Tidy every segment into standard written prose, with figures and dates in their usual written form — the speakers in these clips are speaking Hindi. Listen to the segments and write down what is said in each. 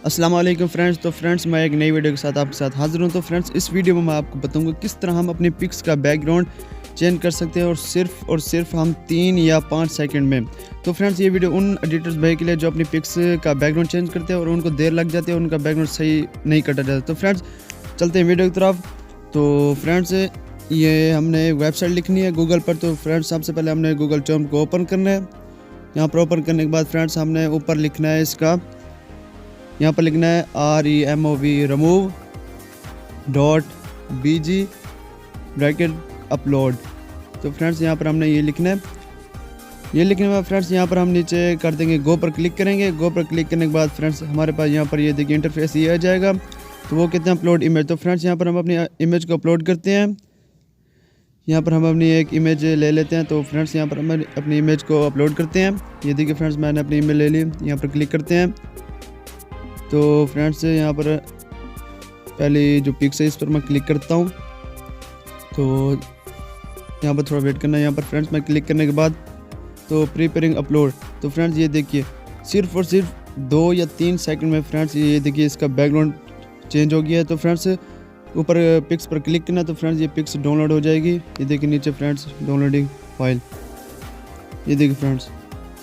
अस्सलाम वालेकुम फ्रेंड्स। तो फ्रेंड्स मैं एक नई वीडियो के साथ आपके साथ हाज़िर हूँ। तो फ्रेंड्स इस वीडियो में मैं आपको बताऊंगा किस तरह हम अपने पिक्स का बैकग्राउंड चेंज कर सकते हैं और सिर्फ हम 3 या 5 सेकंड में। तो फ्रेंड्स ये वीडियो उन एडिटर्स भाई के लिए जो अपनी पिक्स का बैकग्राउंड चेंज करते हैं और उनको देर लग जाती है, उनका बैकग्राउंड सही नहीं कटा जाता। तो फ्रेंड्स चलते हैं वीडियो की तरफ। तो फ्रेंड्स ये हमने वेबसाइट लिखनी है गूगल पर। तो फ्रेंड्स सबसे पहले हमने गूगल क्रोम को ओपन करना है। यहाँ पर ओपन करने के बाद फ्रेंड्स हमने ऊपर लिखना है इसका, यहाँ पर लिखना है remove.bg ब्रैकेट अपलोड। तो फ्रेंड्स यहाँ पर हमने ये लिखना है। ये लिखने के बाद फ्रेंड्स यहाँ पर हम नीचे कर देंगे, गो पर क्लिक करेंगे। गो पर क्लिक करने के बाद फ्रेंड्स हमारे पास यहाँ पर ये देखिए इंटरफेस ये आ जाएगा। तो वो कहते हैं अपलोड इमेज। तो फ्रेंड्स यहाँ पर हम अपनी इमेज को अपलोड करते हैं। यहाँ पर हम अपनी एक इमेज ले लेते हैं। तो फ्रेंड्स यहाँ पर हम अपनी इमेज को अपलोड करते हैं। ये देखिए फ्रेंड्स मैंने अपनी इमेज ले ली। यहाँ पर क्लिक करते हैं। तो फ्रेंड्स यहाँ पर पहले जो पिक्स है इस पर मैं क्लिक करता हूँ। तो यहाँ पर थोड़ा वेट करना है। यहाँ पर फ्रेंड्स मैं क्लिक करने के बाद तो प्रीपेयरिंग अपलोड। तो फ्रेंड्स ये देखिए सिर्फ और सिर्फ 2 या 3 सेकंड में फ्रेंड्स ये देखिए इसका बैकग्राउंड चेंज हो गया है। तो फ्रेंड्स ऊपर पिक्स पर क्लिक करना। तो फ्रेंड्स ये पिक्स डाउनलोड हो जाएगी। ये देखिए नीचे फ्रेंड्स डाउनलोडिंग फाइल। ये देखिए फ्रेंड्स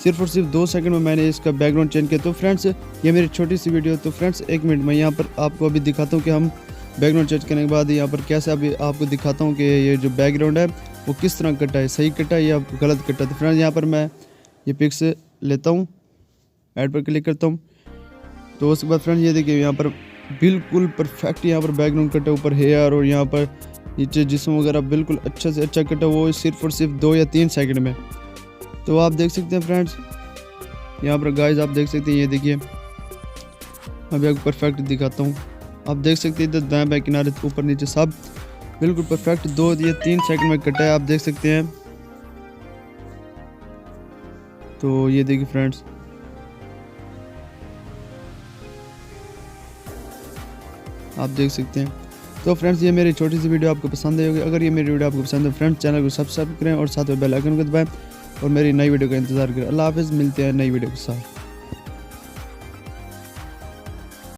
सिर्फ और सिर्फ 2 सेकंड में मैंने इसका बैकग्राउंड चेंज किया। तो फ्रेंड्स ये मेरी छोटी सी वीडियो। तो फ्रेंड्स 1 मिनट मैं यहाँ पर आपको अभी दिखाता हूँ कि हम बैकग्राउंड चेंज करने के बाद यहाँ पर कैसे अभी आपको दिखाता हूँ कि ये जो बैकग्राउंड है वो किस तरह कटा है, सही कटा है या गलत कटा है। तो फ्रेंड्स यहाँ पर मैं ये पिक्स लेता हूँ, ऐड पर क्लिक करता हूँ। तो उसके बाद फ्रेंड्स ये देखिए यहाँ पर बिल्कुल परफेक्ट यहाँ पर बैकग्राउंड कटा, ऊपर हेयर और यहाँ पर नीचे जिस्म वगैरह बिल्कुल अच्छा से अच्छा कटा, वो सिर्फ और सिर्फ 2 या 3 सेकंड में। तो आप देख सकते हैं फ्रेंड्स यहाँ पर गाइस आप देख सकते हैं। ये देखिए अभी आपको परफेक्ट दिखाता हूँ। आप देख सकते हैं इधर दाएं बाएं किनारे ऊपर नीचे सब बिल्कुल परफेक्ट 2 या 3 सेकंड में कटा है, आप देख सकते हैं। तो ये देखिए फ्रेंड्स आप देख सकते हैं। तो फ्रेंड्स ये मेरी छोटी सी वीडियो आपको पसंद आई होगी। अगर ये मेरी वीडियो आपको पसंद है फ्रेंड्स चैनल को सब्सक्राइब करें और साथ में बेल आइकन को दबाएं और मेरी नई वीडियो का इंतजार करें। अल्लाह हाफिज़, मिलते हैं नई वीडियो के साथ।